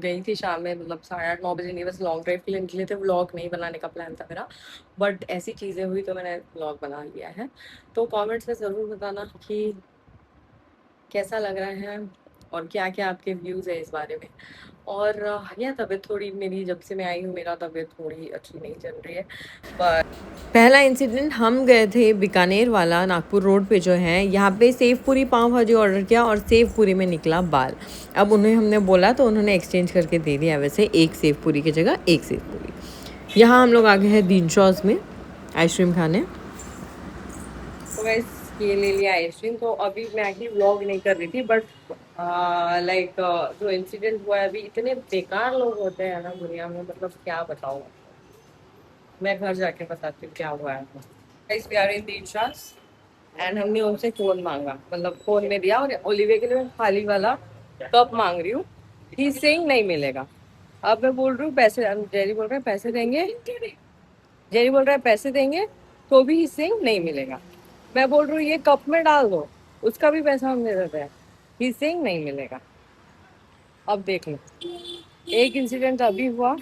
गई थी शाम में, मतलब 8:30-9 बजे, नहीं बस लॉन्ग ड्राइव के लिए निकले थे, व्लॉग नहीं बनाने का प्लान था मेरा, बट ऐसी चीज़ें हुई तो मैंने व्लॉग बना लिया है। तो कमेंट्स में ज़रूर बताना कि कैसा लग रहा है और क्या-क्या आपके व्यूज़ है इस बारे में। और यह तबीयत थोड़ी मेरी, जब से मैं आई हूँ मेरा तबीयत थोड़ी अच्छी नहीं चल रही है। पर पहला इंसिडेंट, हम गए थे बीकानेर वाला, नागपुर रोड पे जो है, यहाँ पे सेव पूरी पाव भाजी ऑर्डर किया और सेव पूरी में निकला बाल। अब उन्हें हमने बोला तो उन्होंने एक्सचेंज करके दे दिया, वैसे एक सेव पूरी की जगह एक सेव पूरी। यहाँ हम लोग आ गए हैं दीनशॉज में आइसक्रीम खाने। तो गाइस ये ले लिया आइसक्रीम। तो अभी मैं एक्चुअली व्लॉग नहीं कर रही थी, बट लाइक जो इंसिडेंट हुआ है, अभी इतने बेकार लोग होते हैं ना दुनिया में, मतलब क्या बताऊँ। मैं घर जाके बताती हूँ क्या हुआ है। Guys we are in Dinshaw's and हमने उनसे फोन मांगा, मतलब फोन में दिया, और ओलिवे के लिए मैं खाली वाला कप मांग रही हूँ। ही सेइंग नहीं मिलेगा। अब मैं बोल रही हूँ पैसे, जेरी बोल रहा है पैसे देंगे, जेरी बोल रहा है पैसे देंगे, तो भी ही सेइंग नहीं मिलेगा। मैं बोल रही हूँ ये कप में डाल दो, उसका भी पैसा हम दे देते हैं, ही सेइंग नहीं मिलेगा। अब देख लो, एक इंसिडेंट अभी हुआ,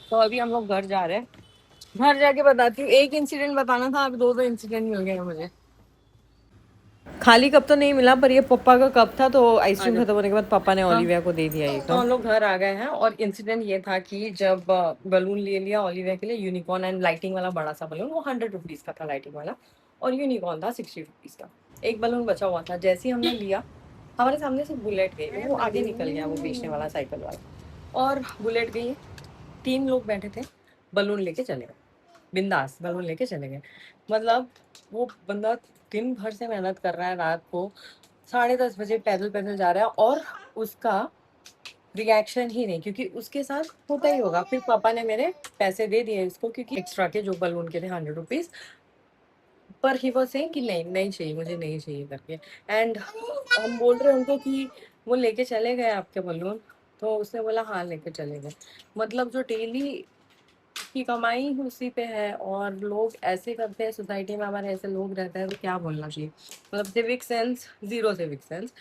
तो अभी हम लोग घर जा रहे हैं। घर जाके बताती हूँ, एक इंसिडेंट बताना था, अब दो दो इंसिडेंट मिल गए मुझे। खाली कप तो नहीं मिला, पर ये पप्पा का कप था, तो आइसक्रीम खत्म होने के बाद पापा ने ओलिविया को दे दिया ये कप। तो हम लोग घर आ गए हैं, और इंसिडेंट ये था कि जब बलून ले लिया ओलिविया के लिए, यूनिकॉर्न एंड लाइटिंग वाला बड़ा सा बलून, वो 100 रुपीज का था लाइटिंग वाला, और यूनिकॉर्न था 60 रुपीज का। एक बलून बचा हुआ था, जैसे ही हमने लिया, हमारे सामने से बुलेट गई, वो आगे निकल गया, वो बेचने वाला साइकिल वाला, और बुलेट गई। 3 लोग बैठे थे, बलून लेके चले गए, बिंदास बलून लेके चले गए। मतलब वो बंदा दिन भर से मेहनत कर रहा है, रात को 10:30 बजे पैदल पैदल जा रहा है, और उसका रिएक्शन ही नहीं, क्योंकि उसके साथ होता ही होगा। फिर पापा ने मेरे पैसे दे दिए इसको, क्योंकि एक्स्ट्रा के जो बलून के थे 100 रुपीज, पर ही वो से कि नहीं नहीं चाहिए, मुझे नहीं चाहिए करके। एंड हम बोल रहे हैं उनको कि वो लेके चले गए आपके बलून, तो उसने बोला हाँ लेके चले गए। मतलब जो डेली की कमाई उसी पे है, और लोग ऐसे करते हैं, सोसाइटी में हमारे ऐसे लोग रहते हैं, तो क्या बोलना चाहिए। मतलब civic sense, zero civic sense.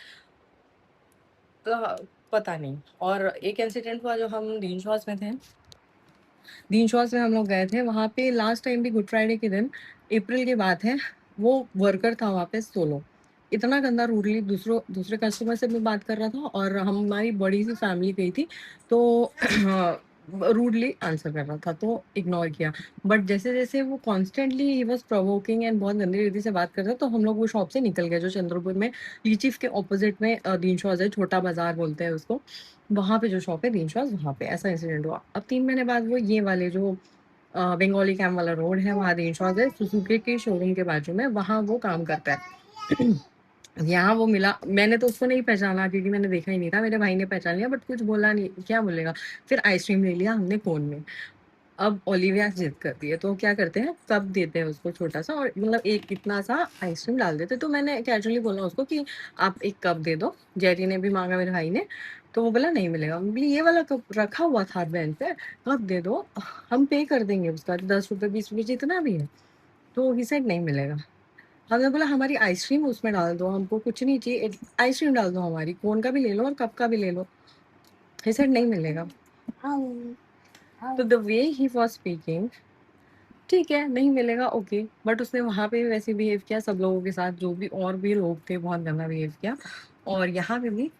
तो पता नहीं। और एक इंसिडेंट हुआ, जो हम दीनशॉज में थे, दीनशॉज में हम लोग गए थे, वहाँ पे लास्ट टाइम भी गुड फ्राइडे के दिन, अप्रैल की बात है, वो वर्कर था वहाँ पे सोलो, इतना गंदा रूडली दूसरे कस्टमर से भी बात कर रहा था, और हमारी बड़ी सी फैमिली गई थी, तो रूडली आंसर कर रहा था, तो इग्नोर किया। बट जैसे जैसे वो constantly he was provoking and बहुत गंदी रीति से बात करता, तो हम लोग वो शॉप से निकल गए, जो चंद्रपुर में लीचीफ के ऑपोजिट में दीनशॉज है, छोटा बाजार बोलते हैं उसको, वहाँ पे जो शॉप है दीनशॉज, वहाँ पे ऐसा इंसिडेंट हुआ। अब 3 महीने बाद वो ये वाले जो बंगाली कैम वाला रोड है, वहाँ दीनशॉज है, सुजुकी के शोरूम के बाजू में, वहाँ वो काम करता है। यहाँ वो मिला, मैंने तो उसको नहीं पहचाना, क्योंकि मैंने देखा ही नहीं था, मेरे भाई ने पहचान लिया, बट कुछ बोला नहीं, क्या बोलेगा। फिर आइसक्रीम ले लिया हमने कोन में। अब ओलिविया जिद करती है, तो क्या करते हैं, कप देते हैं उसको छोटा सा, और मतलब एक इतना सा आइसक्रीम डाल देते। तो मैंने कैजुअली बोला उसको कि आप एक कप दे दो, जेरी ने भी मांगा, मेरे भाई ने, तो वो बोला नहीं मिलेगा। मैं बोली ये वाला कप रखा हुआ था बेंच पे, कप दे दो, हम पे कर देंगे उसका, 10 रुपये 20 रुपये जितना भी है। तो ही सेड नहीं मिलेगा। हमने बोला हमारी आइसक्रीम उसमें डाल दो, हमको कुछ नहीं चाहिए, आइसक्रीम डाल दो हमारी, कोन का भी ले लो और कप का भी ले लो। ही सेड नहीं मिलेगा। तो the way he was speaking, ठीक है नहीं मिलेगा, ओके, बट उसने वहाँ पे भी वैसे बिहेव किया, सब लोगों के साथ, जो भी और भी लोग थे, बहुत गंदा बिहेव किया, और यहाँ पे भी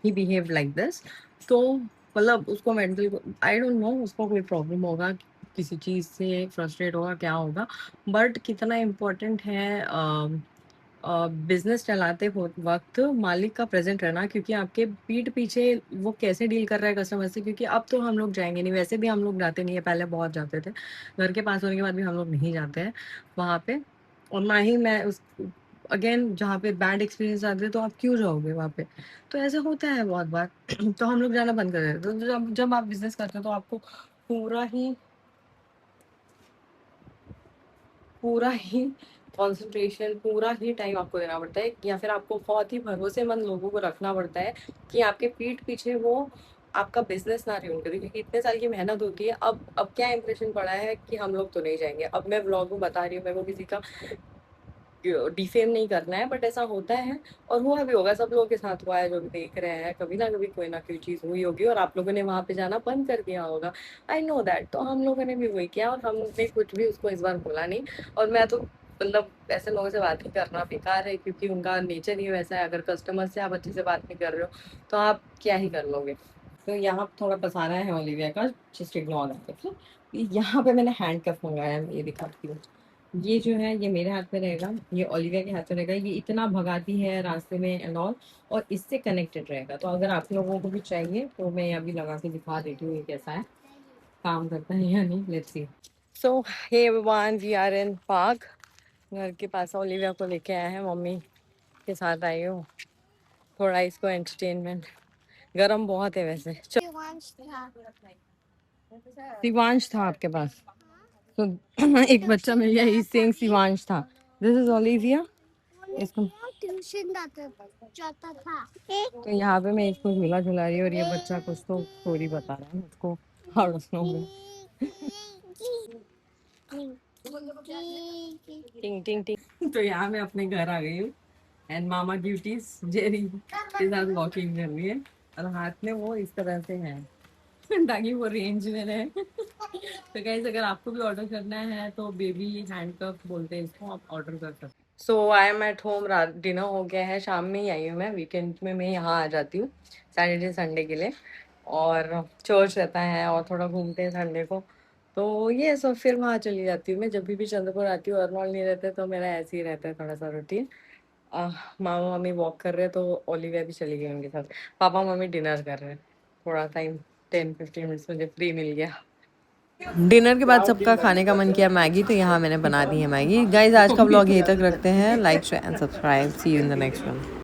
ही बिहेव लाइक दिस। तो मतलब उसको मेंटल, आई डोंट नो, उसको कोई प्रॉब्लम होगा, किसी चीज़ से फ्रस्ट्रेट होगा, क्या होगा। बट कितना इम्पोर्टेंट है बिजनेस चलाते वक्त मालिक का प्रेजेंट रहना, क्योंकि आपके पीठ पीछे वो कैसे डील कर रहा है कस्टमर से, क्योंकि अब तो हम लोग जाएंगे नहीं, वैसे भी हम लोग जाते नहीं है, पहले बहुत जाते थे, घर के पास होने के बाद भी हम लोग नहीं जाते हैं वहाँ पे। और ना ही मैं उस, अगेन जहाँ पे बैड एक्सपीरियंस आते हैं, तो आप क्यों जाओगे वहाँ पे। तो ऐसा होता है बहुत बार। तो हम लोग जाना बंद कर देते हैं। तो जब जब आप बिजनेस करते हो, तो आपको पूरा ही कंसंट्रेशन, पूरा ही टाइम आपको देना पड़ता है, या फिर आपको बहुत ही भरोसेमंद लोगों को रखना पड़ता है, कि आपके पीठ पीछे वो आपका बिजनेस ना रुइन करे, क्योंकि इतने साल की मेहनत होती है। अब क्या इंप्रेशन पड़ा है कि हम लोग तो नहीं जाएंगे। अब मैं व्लॉग में बता रही हूँ, मैं वो किसी का डिफेम नहीं करना है, बट ऐसा होता है और हुआ भी होगा, सब लोगों के साथ हुआ है जो भी देख रहे हैं, कभी ना कभी कोई ना कोई चीज़ हुई होगी और आप लोगों ने वहाँ पे जाना बंद कर दिया होगा। I know that. तो हम लोगों ने भी वही किया और हमने कुछ भी उसको इस बार बोला नहीं। और मैं तो मतलब ऐसे लोगों से बात ही करना बेकार है, क्योंकि उनका नेचर ही वैसा है। अगर कस्टमर से आप अच्छे से बात नहीं कर रहे हो तो आप क्या ही कर लोगे। तो यहाँ पे थोड़ा पसारा है ओलिविया का, जस्ट इग्नोर दैट। यहाँ पे मैंने हैंड कफ मंगाया है, ये दिखाती हूँ। ये जो है ये मेरे हाथ में रहेगा, ये ओलिविया के हाथ में रहेगा। ये इतना भगाती है रास्ते में एंड ऑल, और इससे कनेक्टेड रहेगा। तो अगर आप लोगों को भी चाहिए तो मैं अभी लगा के दिखा देती हूँ ये कैसा है, काम करता है या नहीं। Let's see. So hey everyone, we are in park. घर के पास ओलिविया को लेके आए हैं, मम्मी के साथ आई हूँ थोड़ा इसको एंटरटेनमेंट। गरम बहुत है वैसे। शिवांश था आपके पास तो एक बच्चा मिल गया, ही सेइंग शिवांश था। This is Olivia. इसको ट्यूशन जाता था। तो यहाँ पे मैं इसको झूला झुला रही हूँ और ये बच्चा कुछ तो स्टोरी बता रहा है मुझको। हाउ डू नो में टिंग टिंग टिंग। तो यहाँ मैं अपने घर आ गई हूँ एंड मामा ड्यूटीज जेरी के साथ वॉकिंग कर रही है और हाथ में वो इस तरह से है ताकि वो रेंज में रहे। तो गाइस अगर आपको भी ऑर्डर करना है तो बेबी हैंडकफ बोलते हैं इसको, आप ऑर्डर कर सकते हैं। सो आई एम एट होम, रात डिनर हो गया है, शाम में ही आई हूँ मैं। वीकेंड में मैं यहाँ आ जाती हूँ सैटरडे संडे के लिए, और चर्च रहता है और थोड़ा घूमते हैं संडे को। तो ये सब फिर वहाँ चली जाती हूँ मैं। जब भी चंद्रपुर आती हूँ, अर्नॉल नहीं रहते तो मेरा ऐसे ही रहता है थोड़ा सा रूटीन। मामा मम्मी वॉक कर रहे हैं तो ओलिविया भी चली गई उनके साथ। पापा मम्मी डिनर कर रहे हैं। थोड़ा टाइम 10-15 मिनट्स मुझे फ्री मिल गया। डिनर के बाद सबका खाने का मन किया मैगी, तो यहाँ मैंने बना दी है मैगी। गाइज आज का व्लॉग यहीं तक रखते हैं। Like share and subscribe. See you in the next one.